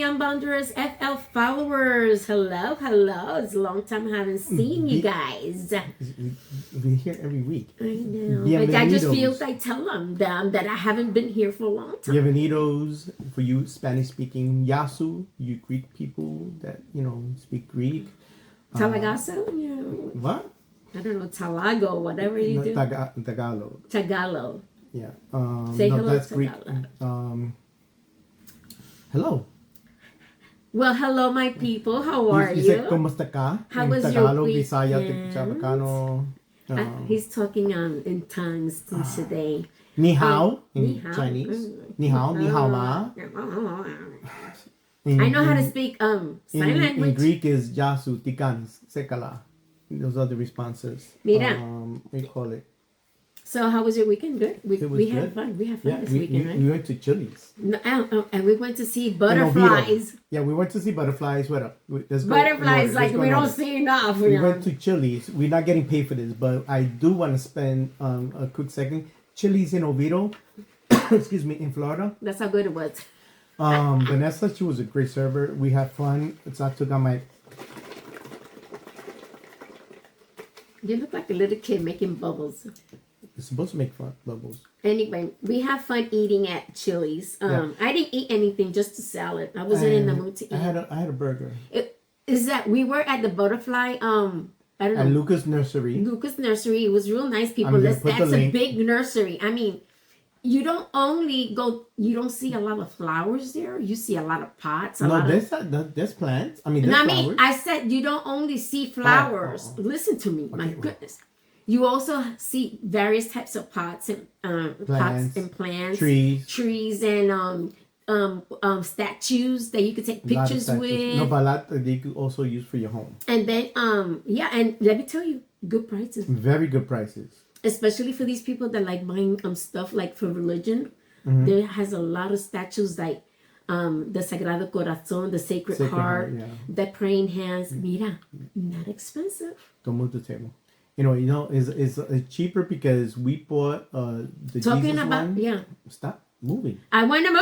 Beyond Boundaries FL followers. Hello, hello. It's a long time I haven't seen you guys. We're here every week. I know. But I just feel like tell them that I haven't been here for a long time. Bienvenidos for you Spanish speaking Yasu, you Greek people that, speak Greek. Talagaso? What? I don't know, Talago, whatever you do. Tagalog. Tagalog. Yeah. Say hello, that's Tagalog. Greek. Hello. Well, hello, my people. How are you? Say, "Kumusta ka?" How in was Tagalog, your Bisaya, weekend? Chavacano. He's talking in tongues today. Ni hao in Ni hao. Chinese. Ni hao, ni hao ma. I know how to speak sign language. In Greek is Yasu, Tikan, Sekala. Those are the responses. Mira. We call it. So how was your weekend? Good. We had good. fun. We had fun this weekend, right? We went to Chili's. No, and we went to see butterflies. Yeah, we went to see butterflies. What up? Butterflies, like we don't see enough. We went to Chili's. We're not getting paid for this, but I do want to spend a quick second. Chili's in Oviedo, excuse me, in Florida. That's how good it was. Vanessa, she was a great server. We had fun. So I took on my... You look like a little kid making bubbles. It's supposed to make fun bubbles. Anyway, we have fun eating at Chili's. I didn't eat anything, just a salad. I wasn't in the mood to eat. I had a burger. Is that we were at the butterfly? I don't know. At Lucas Nursery. Lucas Nursery. It was real nice people. That's a big nursery. I mean, you don't see a lot of flowers there. You see a lot of pots. There's plants. I said you don't only see flowers. Listen to me. Okay, my goodness. You also see various types of pots and plants, trees and statues that you could take pictures with. No, but they could also use for your home. And then and let me tell you, good prices. Very good prices. Especially for these people that like buying stuff like for religion. Mm-hmm. There has a lot of statues like the Sagrado Corazón, the Sacred Heart, the praying hands. Mira, not expensive. Don't move the table. It's cheaper because we bought the talking Jesus about one. Yeah. Stop moving. I want to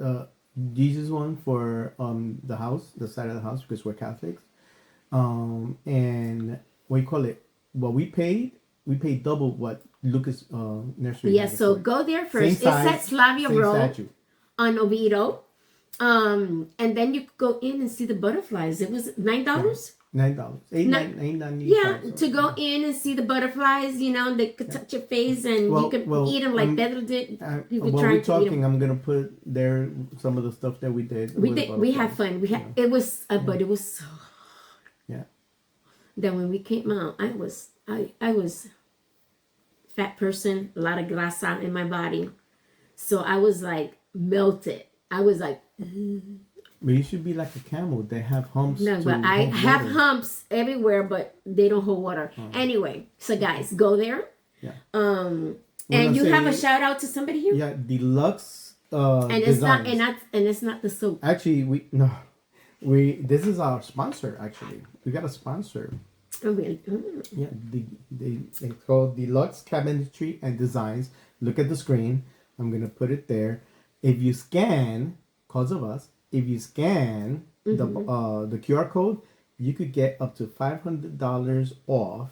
move. Jesus one for the house, the side of the house, because we're Catholics. And what you call it? What we paid double what Lucas Nursery. Yeah, so go there first. It's at Slavia Road on Oviedo. And then you go in and see the butterflies. It was $9. $9. $8.95. Yeah, to go in and see the butterflies, they could touch your face and you could eat them like Pedro did. While we're talking, I'm gonna put there some of the stuff that we did. We had fun. It was, but it was so hot. Yeah. Then when we came out, I was fat person, a lot of grasa in my body, so I was like melted. I was like. But you should be like a camel. They have humps. No, but I have humps everywhere, but they don't hold water. Anyway, so guys, go there. Yeah. And you have a shout out to somebody here. Yeah, Deluxe. And it's not the soap. Actually, this is our sponsor. Actually, we got a sponsor. Oh really? Yeah, they called Deluxe Cabinetry and Designs. Look at the screen. I'm gonna put it there. If you scan, cause of us. If you scan the QR code, you could get up to $500 off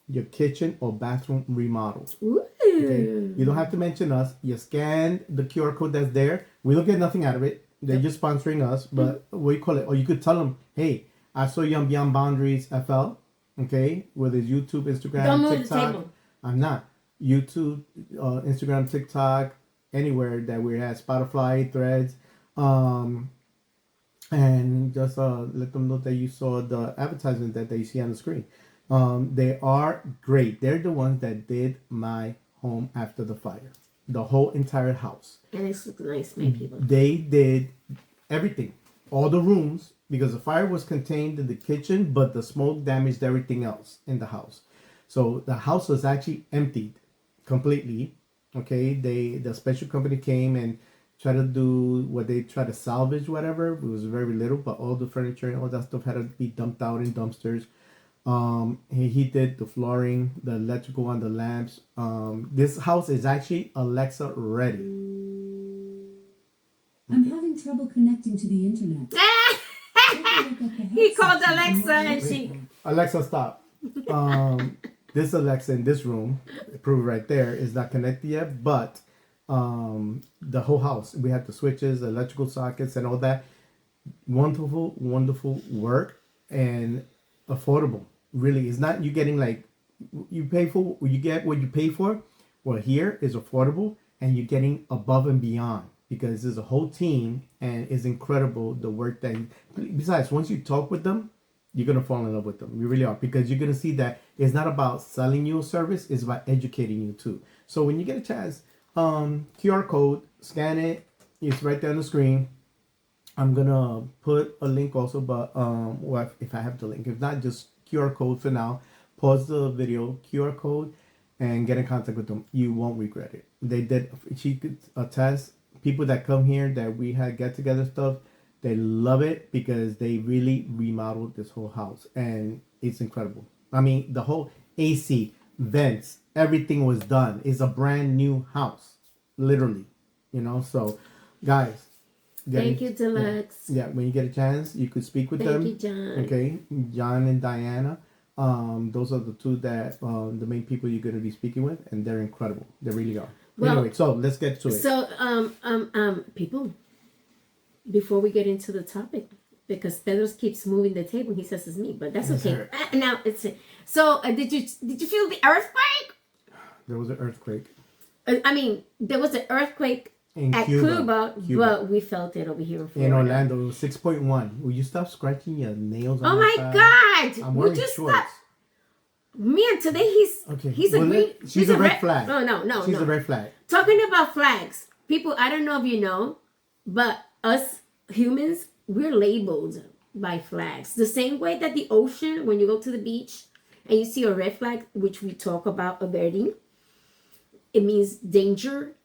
your kitchen or bathroom remodel. Okay? You don't have to mention us. You scan the QR code that's there. We don't get nothing out of it. They're just sponsoring us. But what do you call it? Or you could tell them, hey, I saw you on Beyond Boundaries FL. Okay? Whether it's YouTube, Instagram, don't move TikTok. The table. I'm not. YouTube, Instagram, TikTok, anywhere that we're at. Spotify, Threads. And just let them know that you saw the advertisement that they see on the screen. They are great. They're the ones that did my home after the fire. The whole entire house. And it looks nice, my people. They did everything. All the rooms, because the fire was contained in the kitchen, but the smoke damaged everything else in the house. So the house was actually emptied completely. Okay, the special company came and try to do what they try to salvage, whatever. It was very little, but all the furniture and all that stuff had to be dumped out in dumpsters. He did the flooring, the electrical on the lamps. This house is actually Alexa ready. I'm having having trouble connecting to the internet. He called Alexa and she... Alexa, stop. This Alexa in this room, proof right there, is not connected yet, but the whole house, we have the switches, electrical sockets, and all that. Wonderful, wonderful work and affordable. Really, it's not you getting like you pay for. You get what you pay for. Well, here is affordable, and you're getting above and beyond because there's a whole team, and it's incredible the work that. Besides, once you talk with them, you're gonna fall in love with them. You really are, because you're gonna see that it's not about selling you a service; it's about educating you too. So when you get a chance, QR code, scan it. It's right there on the screen. I'm gonna put a link also, but well, if I have the link, if not, just QR code for now. Pause the video, QR code, and get in contact with them. You won't regret it. They did. She could attest. People that come here that we had get together stuff, they love it because they really remodeled this whole house, and it's incredible. I mean, the whole AC, vents, everything was done. It's a brand new house, literally. You know, so guys. Thank you, Deluxe. Yeah, when you get a chance, you could speak with them. Thank you, John. Okay, John and Diana. Those are the two that the main people you're going to be speaking with, and they're incredible. They really are. Well, anyway, so let's get to it. So, people, before we get into the topic, because Pedro keeps moving the table, he says it's me, but that's okay. Now it's it. So, did you feel the earthquake? There was an earthquake. There was an earthquake. At Cuba, but we felt it over here in Florida. In Orlando, it was 6.1. Will you stop scratching your nails on my God! I'm wearing shorts. Man, today he's a green... She's a red flag. No. She's a red flag. Talking about flags. People, I don't know if you know, but us humans, we're labeled by flags. The same way that the ocean, when you go to the beach and you see a red flag, which we talk about averting, it means danger.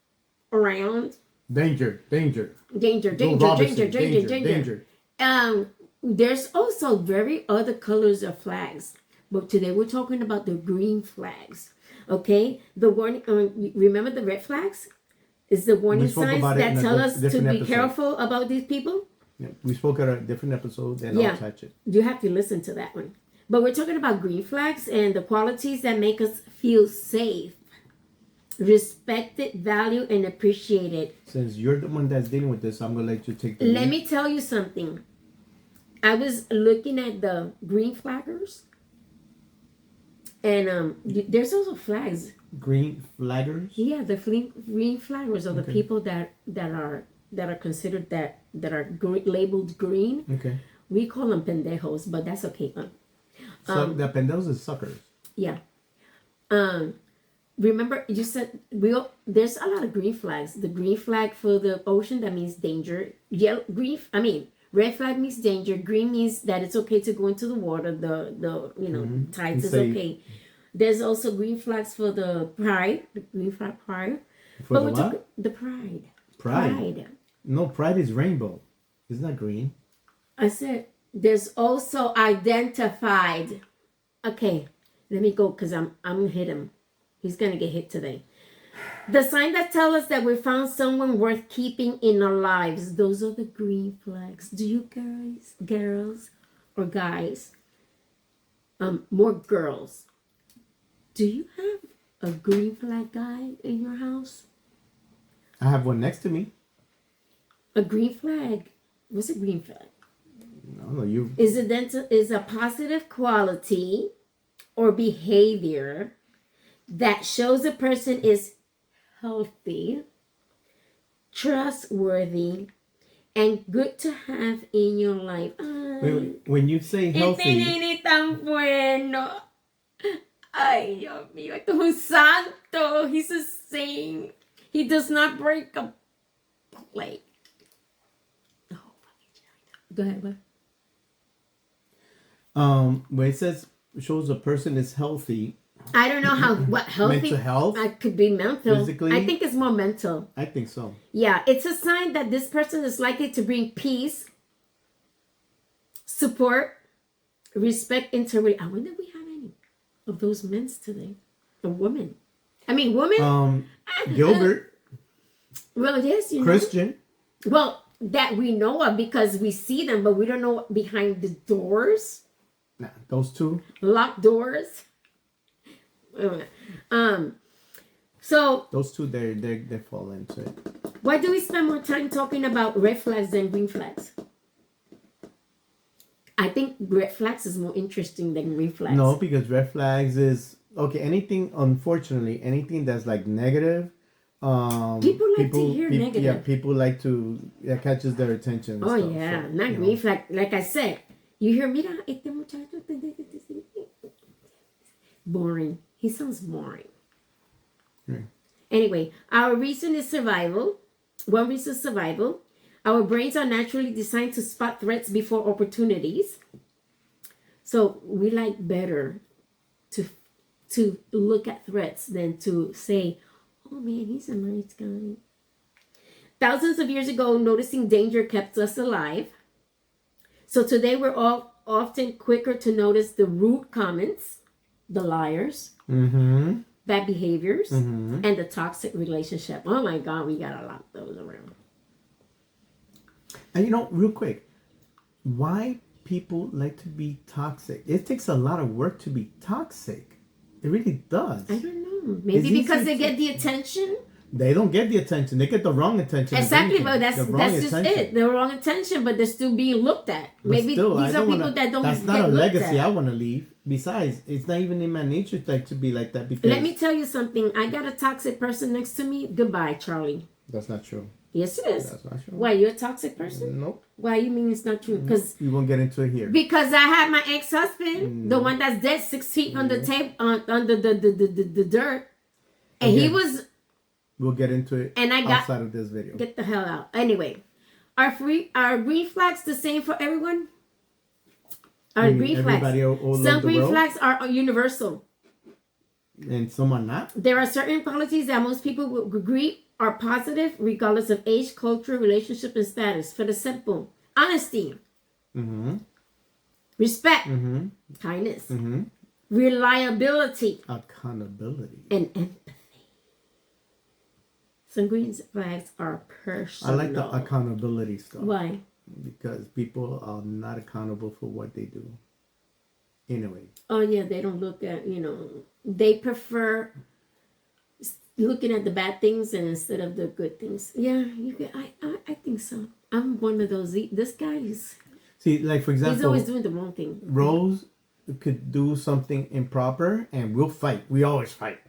Around danger. There's also very other colors of flags, but today we're talking about the green flags. Okay, the warning. Remember the red flags is the warning signs that tell us to be careful about these people. Yeah, we spoke at a different episode, and I'll touch it. You have to listen to that one. But we're talking about green flags and the qualities that make us feel safe, respected, valued, and appreciated. Since you're the one that's dealing with this, I'm gonna let you take the lead. Me tell you something. I was looking at the green flaggers, and there's also flags. Green flaggers. Yeah, the green flaggers are the people that are considered that are labeled green. Okay. We call them pendejos, but that's okay. So the pendejos is suckers. Yeah. Remember, you said there's a lot of green flags. The green flag for the ocean, that means danger. Red flag means danger. Green means that it's okay to go into the water. The tides is okay. There's also green flags for the pride. The green flag pride. For the what? The pride. Pride. No, pride is rainbow. It's not green. I said there's also identified. Okay, let me go because I'm gonna hit him. He's going to get hit today. The sign that tells us that we found someone worth keeping in our lives. Those are the green flags. Do you girls or guys, more girls, do you have a green flag guy in your house? I have one next to me. A green flag? What's a green flag? No, you. Is a positive quality or behavior that shows a person is healthy, trustworthy, and good to have in your life. When you say healthy... Este nene tan bueno. Ay, Dios mío, esto es un santo. He's a saint. He does not break a plate. Oh, go ahead, when it says shows a person is healthy... I don't know what healthy. Mental health? Could be mental. Physically? I think it's more mental. I think so. Yeah, it's a sign that this person is likely to bring peace, support, respect, integrity. I wonder if we have any of those men today. A woman. Women. Gilbert. Well, yes, Christian. Well, that we know of because we see them, but we don't know behind the doors. Nah, those two. Locked doors. So those two, they fall into it. Why do we spend more time talking about red flags than green flags? I think red flags is more interesting than green flags. No, because red flags is okay. Anything, unfortunately, anything that's like negative. People like to hear negative. Yeah, people like to. That catches their attention. Oh stuff, yeah, so, not green flag. Like I said, you hear, mira, este muchacho. Boring. He sounds boring. Anyway, our reason is survival. One reason is survival. Our brains are naturally designed to spot threats before opportunities. So we like better to look at threats than to say, oh man, he's a nice guy. Thousands of years ago, noticing danger kept us alive. So today we're all often quicker to notice the rude comments, the liars, bad behaviors, and the toxic relationship. Oh my God, we got a lot of those around. And real quick, why people like to be toxic? It takes a lot of work to be toxic. It really does. I don't know. Maybe because they get the attention. They don't get the attention. They get the wrong attention. Exactly, but that's just it. The wrong attention, but they're still being looked at. But maybe still, these are people that don't. That's not a legacy I want to leave. Besides, it's not even in my nature to be like that. Because let me tell you something. I got a toxic person next to me. Goodbye, Charlie. That's not true. Yes, it is. That's not true. Why, you're a toxic person? Nope. Why you mean it's not true? Because you won't get into it here. Because I had my ex-husband, the one that's dead 6 feet on the tape, under the dirt, and he was. We'll get into it. And I got outside of this video. Get the hell out. Anyway, are green flags the same for everyone? Are green flags? Some green flags are universal. And some are not. There are certain qualities that most people will agree are positive regardless of age, culture, relationship, and status. For the simple, honesty, respect, kindness, reliability, accountability, and empathy. Some green flags are personal. I like the accountability stuff. Why? Because people are not accountable for what they do. Anyway. Oh yeah, they don't look at, they prefer looking at the bad things and instead of the good things. Yeah, I think so. I'm one of those. This guy is. See, like for example, he's always doing the wrong thing. Rose could do something improper, and we'll fight. We always fight,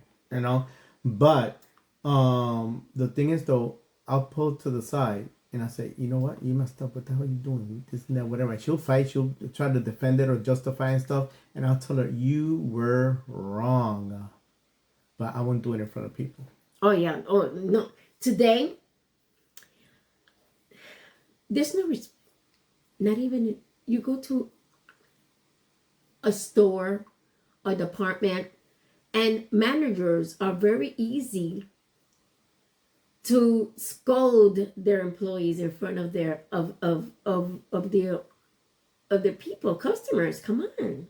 But the thing is, though, I'll pull to the side and I say, you know what? You messed up. What the hell are you doing? This and that, whatever. She'll fight. She'll try to defend it or justify and stuff. And I'll tell her, you were wrong. But I won't do it in front of people. Oh, yeah. Oh, no. Today, there's no not even, you go to a store, a department, and managers are very easy to scold their employees in front of their people, customers. Come on.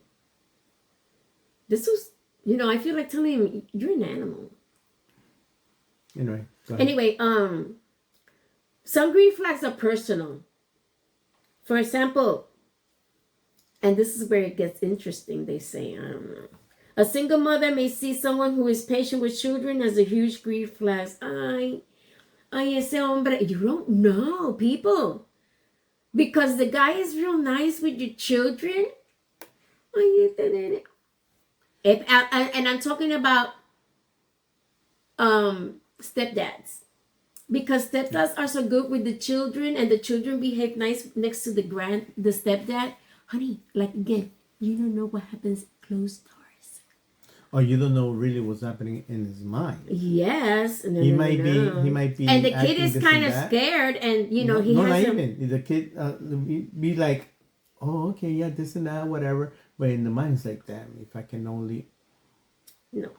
This was, I feel like telling him, you're an animal. Anyway, some green flags are personal. For example, and this is where it gets interesting, they say, I don't know. A single mother may see someone who is patient with children as a huge green flag. Ay, ese hombre, you don't know, people. Because the guy is real nice with your children. And I'm talking about stepdads. Because stepdads are so good with the children and the children behave nice next to the stepdad. Honey, like again, you don't know what happens closed doors. Oh, you don't know really what's happening in his mind. Yes. He might be. And the kid is kind of scared, and he has. Not even the kid be like, oh, okay, yeah, this and that, whatever. But in the mind, it's like, damn, if I can only. No,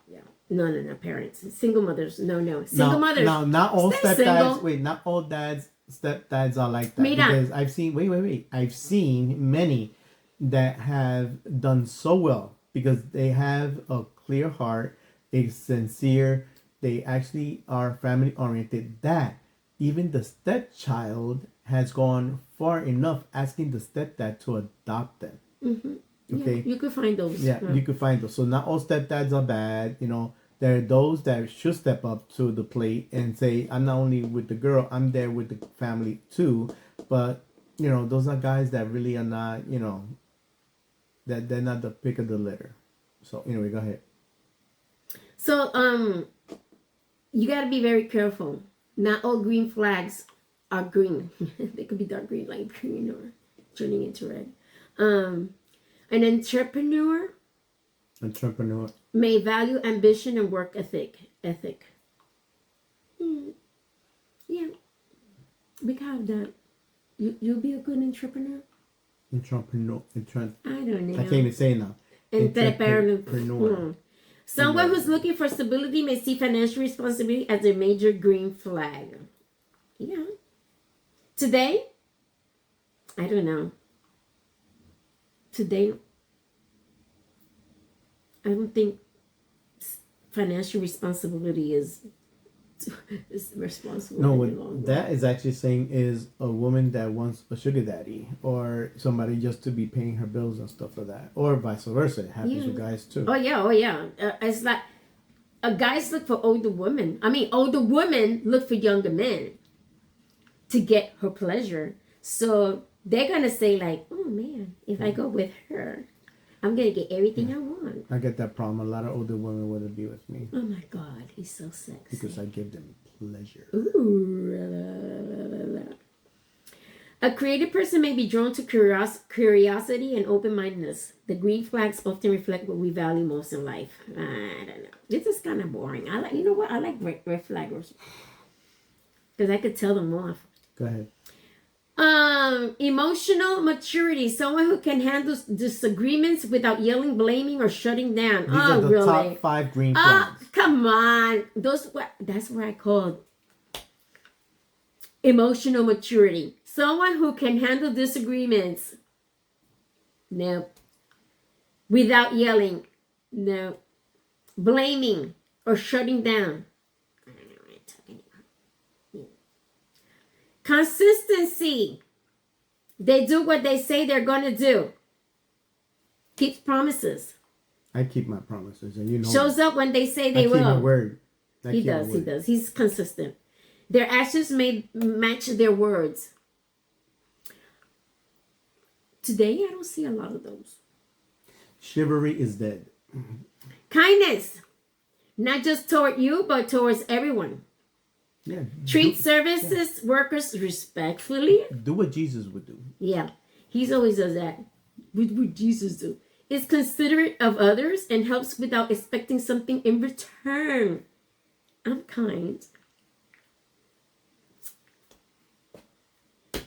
parents, single mothers, no, single mothers. Now, not all stepdads. Wait, not all stepdads are like that. Because I've seen. Wait. I've seen many that have done so well because they have a clear heart, they're sincere, they actually are family oriented, that even the stepchild has gone far enough asking the stepdad to adopt them. Okay, yeah, you could find those. yeah, you could find those. So not all stepdads are bad. You know, there are those that should step up to the plate and say, I'm not only with the girl, I'm there with the family too. But you know, those are guys that really are not, you know, that they're not the pick of the litter. So anyway, go ahead. So you got to be very careful. Not all green flags are green. They could be dark green, light green, or turning into red. An entrepreneur may value ambition and work ethic. Yeah, we can have that. You'll be a good entrepreneur. I don't know. I can't even say it now. Entrepreneur. Someone who's looking for stability may see financial responsibility as a major green flag. Yeah. Today, I don't know. Today, I don't think financial responsibility is responsible. No, what that is actually saying is a woman that wants a sugar daddy or somebody just to be paying her bills and stuff like that, or vice versa. It happens with guys too. Oh yeah. It's like guys look for older women. I mean, older women look for younger men to get her pleasure. So they're gonna say like, "Oh man, if I go with her, I'm gonna get everything I want." I get that problem. A lot of older women wouldn't be with me. Oh my God, he's so sexy. Because I give them pleasure. Ooh. A creative person may be drawn to curiosity and open-mindedness. The green flags often reflect what we value most in life. I don't know. This is kind of boring. You know what? I like red flaggers because I could tell them off. Go ahead. Emotional maturity. Someone who can handle disagreements without yelling, blaming, or shutting down. These are the top 5 green flags. Come on. That's what I call emotional maturity. Someone who can handle disagreements. No. Without yelling. No. Blaming or shutting down. I don't know what I'm talking about. Consistency. They do what they say they're going to do. Keeps promises. I keep my promises, and you know. Shows up when they say they will. I keep my word. He does. He's consistent. Their actions may match their words. Today, I don't see a lot of those. Chivalry is dead. Kindness. Not just toward you, but towards everyone. Yeah. Treat services workers respectfully. Do what Jesus would do. Yeah. He's always does that. What would Jesus do? Is considerate of others and helps without expecting something in return. I'm kind.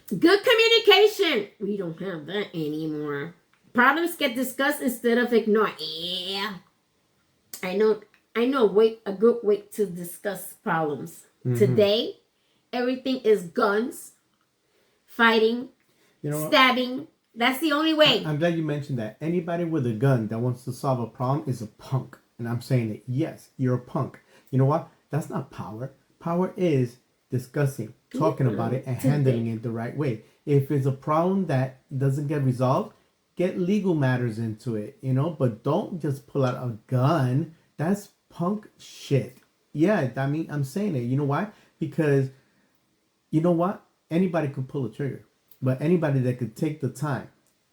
Good communication. We don't have that anymore. Problems get discussed instead of ignored. Yeah. I know a good way to discuss problems. Mm-hmm. Today, everything is guns, fighting, stabbing. That's the only way. I'm glad you mentioned that. Anybody with a gun that wants to solve a problem is a punk. And I'm saying it. Yes, you're a punk. You know what? That's not power. Power is discussing, talking about it, and handling it the right way. If it's a problem that doesn't get resolved, get legal matters into it, but don't just pull out a gun. That's punk shit. Yeah, I mean, I'm saying it. You know why? Because, you know what? Anybody could pull a trigger. But anybody that could take the time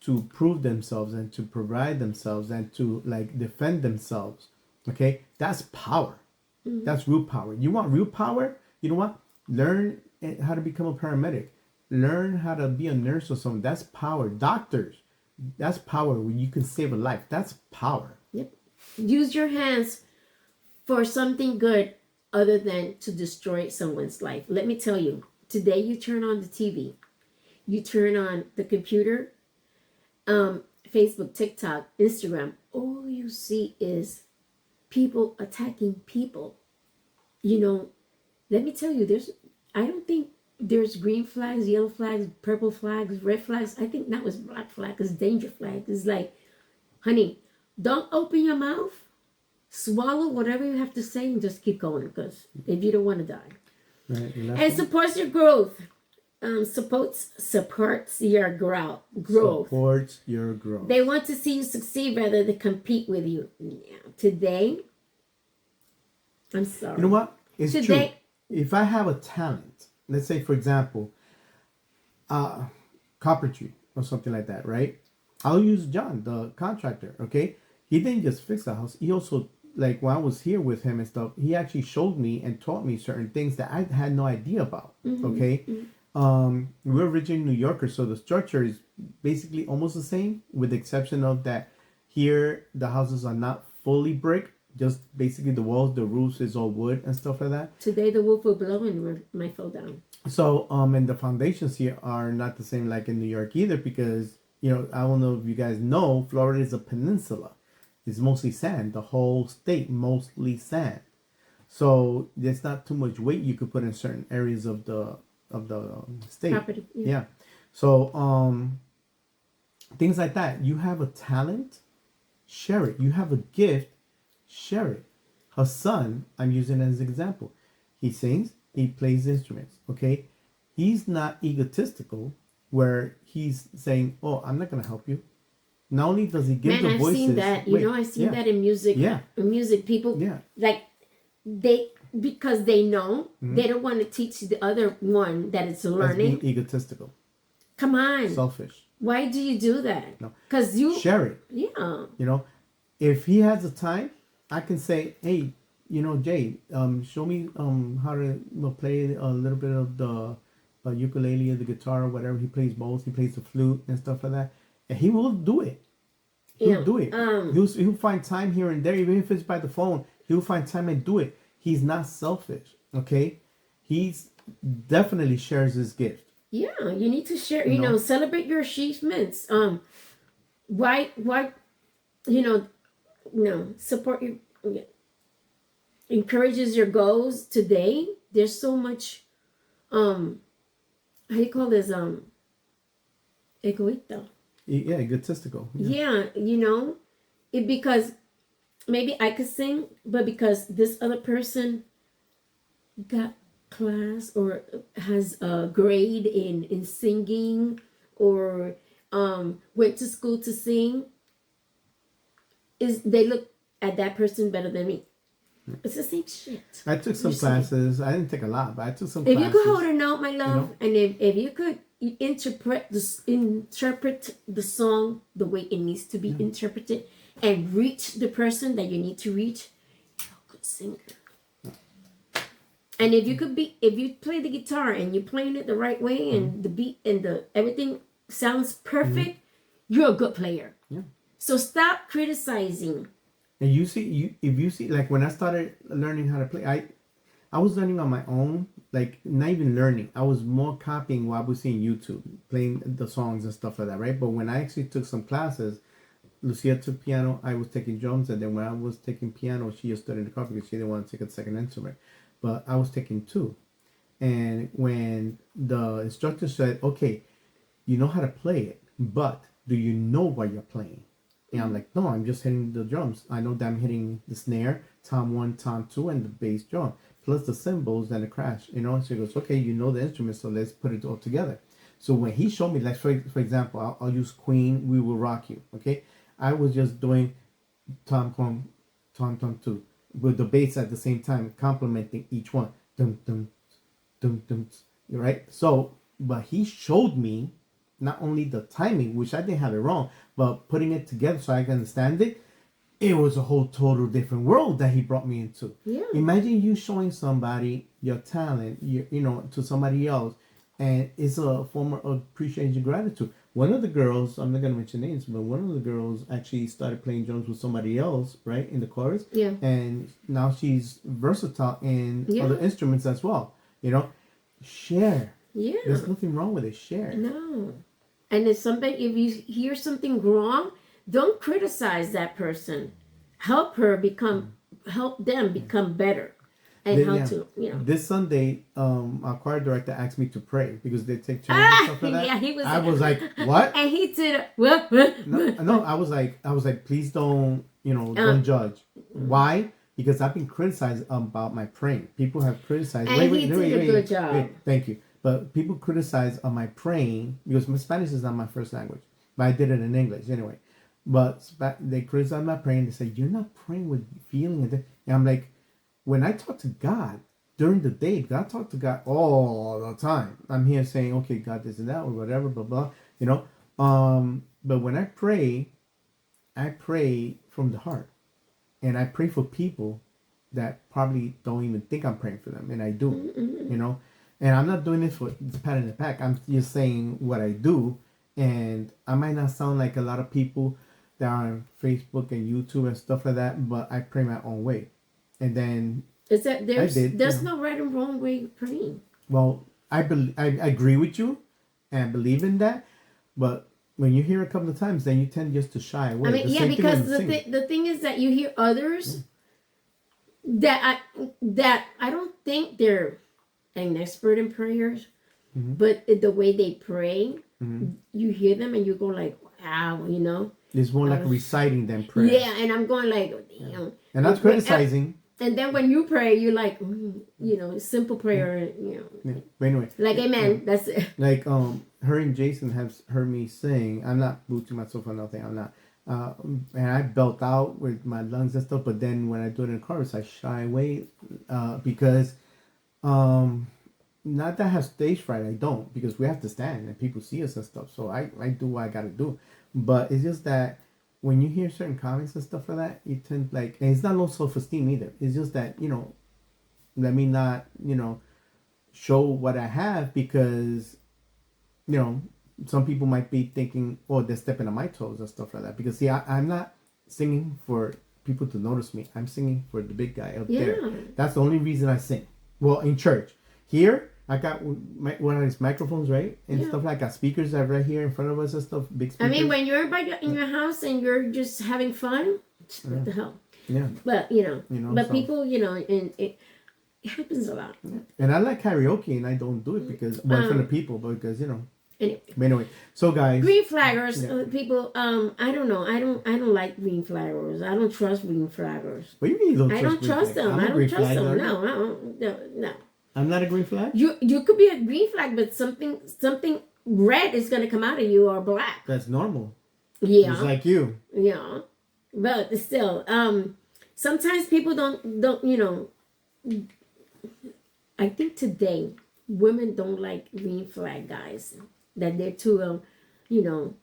to prove themselves and to provide themselves and to, defend themselves, okay? That's power. Mm-hmm. That's real power. You want real power? You know what? Learn how to become a paramedic. Learn how to be a nurse or something. That's power. Doctors, that's power when you can save a life. That's power. Yep. Use your hands for something good other than to destroy someone's life. Let me tell you, today you turn on the TV, you turn on the computer, Facebook, TikTok, Instagram, all you see is people attacking people. Let me tell you, I don't think there's green flags, yellow flags, purple flags, red flags. I think that was black flag, is danger flag. It's like, honey, don't open your mouth. Swallow whatever you have to say and just keep going, because if you don't want to die. Right, and supports your growth. Supports your growth. Supports your growth. They want to see you succeed rather than compete with you. Today, I'm sorry. You know what? It's true. If I have a talent, let's say for example, carpentry or something like that, right? I'll use John, the contractor. Okay, he didn't just fix the house. He also, like when I was here with him and stuff, he actually showed me and taught me certain things that I had no idea about. Okay. We're originally New Yorkers, so the structure is basically almost the same, with the exception of that here the houses are not fully brick, just basically the walls, the roofs is all wood and stuff like that. Today the roof will blow and might fall down. So and the foundations here are not the same like in New York either, because I don't know if you guys know, Florida is a peninsula. It's mostly sand. The whole state mostly sand. So there's not too much weight you could put in certain areas of the state. Property. Yeah. So things like that. You have a talent, share it. You have a gift, share it. Her son, I'm using as an example. He sings, he plays instruments. Okay. He's not egotistical where he's saying, "Oh, I'm not gonna help you." Not only does he give the voices. I've seen that. I've seen that in music. Yeah. In music, people like because they know they don't want to teach the other one that it's learning. That's being egotistical. Come on. Selfish. Why do you do that? No. Because you share it. Yeah. If he has the time, I can say, "Hey, Jay, show me how to play a little bit of the ukulele or the guitar or whatever." He plays both. He plays the flute and stuff like that. And he will do it. He'll do it. He'll find time here and there, even if it's by the phone. He'll find time and do it. He's not selfish. Okay, he's definitely shares his gift. Yeah, you need to share. Celebrate your achievements. Why? Support your. Encourages your goals today. There's so much. How do you call this? Egoísta. Yeah, egotistical. Yeah, because maybe I could sing, but because this other person got class or has a grade in singing or went to school to sing, they look at that person better than me. It's the same shit. I took some classes. I didn't take a lot, but I took some classes. If you could hold a note, my love, and if you could interpret the song the way it needs to be interpreted and reach the person that you need to reach, you're a good singer. And if you play the guitar and you're playing it the right way and the beat and everything sounds perfect, you're a good player. Yeah. So stop criticizing. And if you see, like when I started learning how to play, I was learning on my own, like not even learning. I was more copying what I was seeing YouTube, playing the songs and stuff like that, right? But when I actually took some classes, Lucia took piano, I was taking drums, and then when I was taking piano, she just stood in the car because she didn't want to take a second instrument. But I was taking two. And when the instructor said, "Okay, you know how to play it, but do you know what you're playing?" And I'm like, "No, I'm just hitting the drums. I know that I'm hitting the snare, tom 1, tom 2, and the bass drum, plus the cymbals and the crash." So he goes, "Okay, you know the instrument, so let's put it all together." So when he showed me, like for example, I'll use Queen, "We Will Rock You." Okay, I was just doing tom 1, tom 2, with the bass at the same time, complementing each one. Dum dum, dum dum. Right. So, but he showed me not only the timing, which I didn't have it wrong, but putting it together so I can understand it. It was a whole total different world that he brought me into. Yeah. Imagine you showing somebody your talent, to somebody else, and it's a form of appreciation and gratitude. One of the girls, I'm not gonna mention names, but one of the girls actually started playing drums with somebody else, right, in the chorus. Yeah. And now she's versatile in other instruments as well. Share. Yeah. There's nothing wrong with it. Share. No. And if you hear something wrong, don't criticize that person. Help them become better. And This Sunday, our choir director asked me to pray because they take turns and stuff like that. Yeah, I was like, "What?" And he did No, I was like, please don't, don't judge. Why? because I've been criticized about my praying. People have criticized. And he did a good job. Thank you. But people criticize on my praying because my Spanish is not my first language, but I did it in English anyway. But they criticize my praying. They say you're not praying with feeling, and I'm like, when I talk to God during the day, God talk to God all the time. I'm here saying, okay, God, this and that or whatever, blah blah. You know. But when I pray from the heart, and I pray for people that probably don't even think I'm praying for them, and I do. You know. And I'm not doing this for pat in the back. I'm just saying what I do. And I might not sound like a lot of people that are on Facebook and YouTube and stuff like that, but I pray my own way. And then is that there's no right and wrong way of praying. Well, I agree with you and I believe in that. But when you hear a couple of times, then you tend just to shy away. I mean, because the thing is that you hear others that I don't think they're an expert in prayers, but the way they pray, you hear them and you go like, wow, you know. It's more like reciting than prayer. Yeah, and I'm going like, damn. And that's criticizing. And then when you pray, you're like, you know, simple prayer, you know. Yeah. But anyway. Like, amen, that's it. Like, her and Jason have heard me sing. I'm not boosting myself or nothing. I'm not. And I belt out with my lungs and stuff. But then when I do it in chorus, I shy away because... not that I have stage fright, I don't, because we have to stand and people see us and stuff, so I do what I gotta do. But it's just that when you hear certain comments and stuff like that, you tend like, and it's not low self-esteem either, it's just that, you know, let me not, you know, show what I have, because, you know, some people might be thinking, oh, they're stepping on my toes and stuff like that, because see, I'm not singing for people to notice me, I'm singing for the big guy up there. That's the only reason I sing. Well, in church. Here, I got one of these microphones, right? And stuff like that. Speakers that are right here in front of us and stuff. Big speakers. I mean, when you're in your house and you're just having fun, what the hell? Yeah. But, you know but so. people, you know, and it happens a lot. Yeah. And I like karaoke and I don't do it because, in front of people, but because, you know. Anyway, so guys. Green flaggers, people, I don't know. I don't like green flaggers. I don't trust green flaggers. What do you mean you don't I don't trust them. I don't trust them. No. I'm not a green flag? You could be a green flag, but something red is going to come out of you or black. That's normal. Yeah. Just like you. Yeah. But still, sometimes people don't, you know, I think today women don't like green flag guys. That they're too, you know,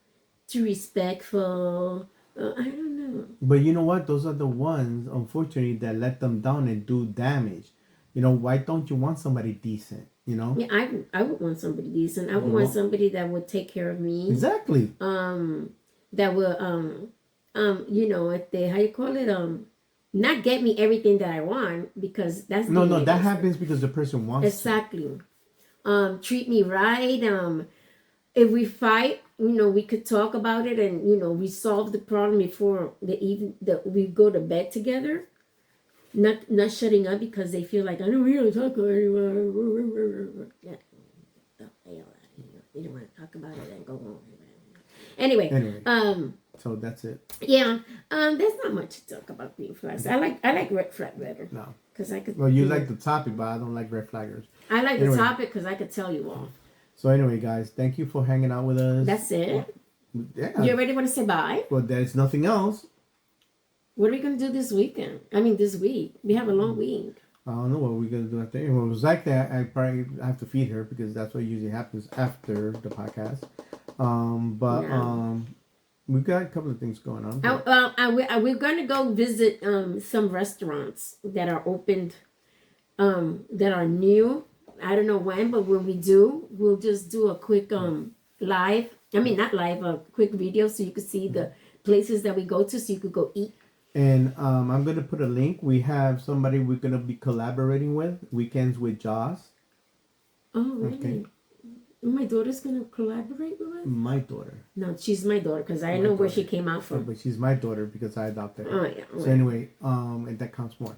too respectful. I don't know. But you know what? Those are the ones, unfortunately, that let them down and do damage. You know, why don't you want somebody decent? You know? Yeah, I would want somebody decent. I would want somebody that would take care of me. Exactly. That will you know, if they, how you call it, not get me everything that I want, because that's no, that happens because the person wants exactly. Treat me right. If we fight, you know, we could talk about it and, you know, resolve the problem before we go to bed together. Not shutting up because they feel like I don't really talk to anyone. Yeah. You don't want to talk about it and go home. Anyway. So that's it. Yeah. There's not much to talk about green flags. I like red flag better. No. Because I could. Well, you like the topic, but I don't like red flaggers. I like the topic because I could tell you all. So anyway, guys, thank you for hanging out with us. That's it. Yeah. You already want to say bye? Well, there's nothing else. What are we going to do this weekend? I mean, this week. We have a long week. I don't know what we're going to do after. Well, it was like that. I probably have to feed her because that's what usually happens after the podcast. We've got a couple of things going on. We're going to go visit some restaurants that are opened, that are new. I don't know when, but when we do, we'll just do a quick live. I mean, not live, a quick video so you can see the places that we go to so you could go eat. And I'm going to put a link. We have somebody we're going to be collaborating with, Weekends with Joss. Oh, really? Okay. My daughter's going to collaborate with us? My daughter. No, she's my daughter because I know where she came out from. Yeah, but she's my daughter because I adopted her. Oh, yeah. Right. So anyway, and that counts more.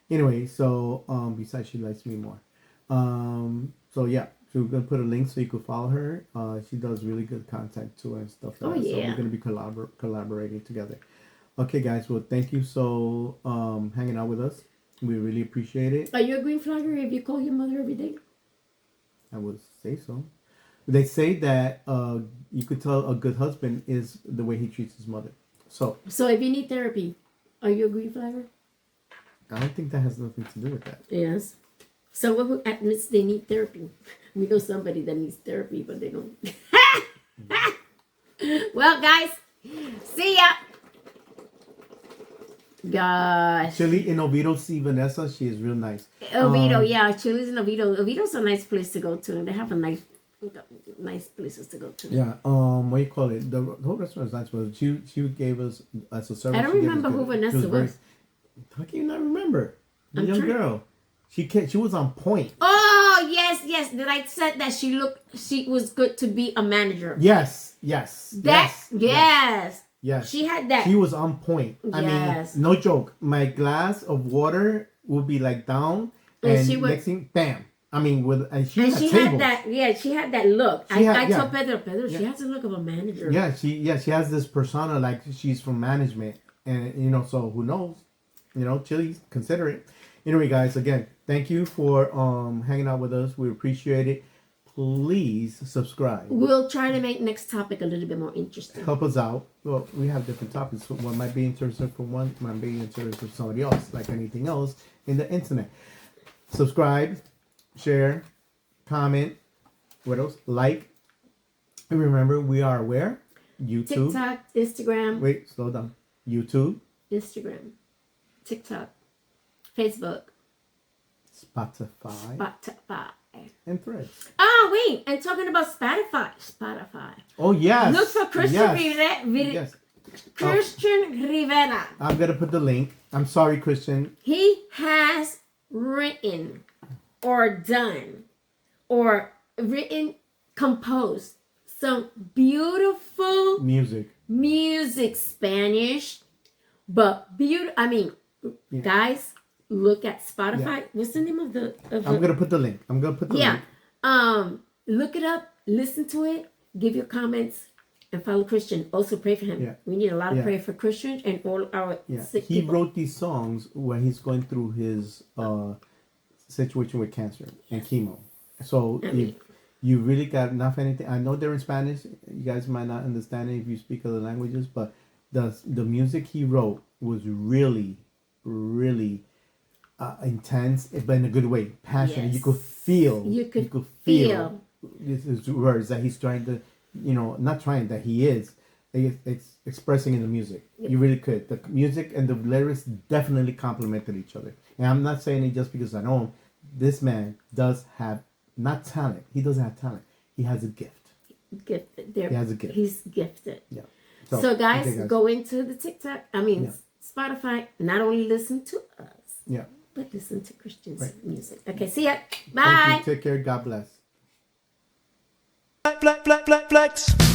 Anyway, so besides she likes me more. So yeah, so we're going to put a link so you could follow her. She does really good content too and stuff like that. Yeah. So we're going to be collaborating together. Okay, guys. Well, thank you so hanging out with us. We really appreciate it. Are you a green flagger if you call your mother every day? I would say so. They say that you could tell a good husband is the way he treats his mother. So if you need therapy, are you a green flagger? I don't think that has nothing to do with that. Yes. Someone who admits they need therapy. We know somebody that needs therapy, but they don't. Well, guys, see ya. Gosh. Chile in Oviedo, see Vanessa. She is real nice. Oviedo, yeah, Chile's in Oviedo. Oviedo's a nice place to go to, and they have a nice places to go to. Yeah. What do you call it? The whole restaurant is nice, but she gave us as a service. I don't remember who Vanessa was. How can you not remember? The I'm young trying- girl. She was on point. Oh yes. That I said that she was good to be a manager. Yes. Yes. Yes. She had that. She was on point. I Yes. mean, no joke. My glass of water would be like down, And and she would- next thing, bam. I mean, she And had she tables. had that. Yeah, she had that look. She had- I yeah. told Pedro, she Yeah. has the look of a manager. Yeah, she has this persona like she's from management, and so who knows, Chile, consider it. Anyway, guys, again, thank you for hanging out with us. We appreciate it. Please subscribe. We'll try to make next topic a little bit more interesting. Help us out. Well, we have different topics. So one might be interesting for one, might be interesting for somebody else, like anything else in the internet. Subscribe, share, comment. What else? Like. And remember, we are where? YouTube. TikTok, Instagram, Wait, slow down. YouTube, Instagram, TikTok, Facebook, Spotify, and Threads. Oh wait, and talking about Spotify. Oh yes. Look for Christian Yes. Christian Rivera. I'm gonna put the link. I'm sorry, Christian. He has written or done or composed some beautiful music, Spanish, but beautiful. I mean, guys, look at Spotify. Yeah. What's the name of the? I'm gonna put the link. Yeah. Look it up. Listen to it. Give your comments and follow Christian. Also pray for him. Yeah. We need a lot of Yeah. prayer for Christian and all our sick He people. wrote these songs when he's going through his situation with cancer and chemo. So if you really got enough anything, I know they're in Spanish. You guys might not understand it if you speak other languages, but the music he wrote was really, really intense, but in a good way, passionate. Yes. You could feel. You could feel. His words that he's trying to, not trying, that he is. It's expressing in the music. You really could. The music and the lyrics definitely complemented each other. And I'm not saying it just because I know him. This man does have, not talent. He doesn't have talent. He has a gift. Gifted. He has a gift. He's gifted. Yeah. So guys, go into the TikTok. Spotify. Not only listen to us. Yeah. But listen to Christian's Right. music. Okay, see ya. Bye. Thank you. Take care. God bless. Flex.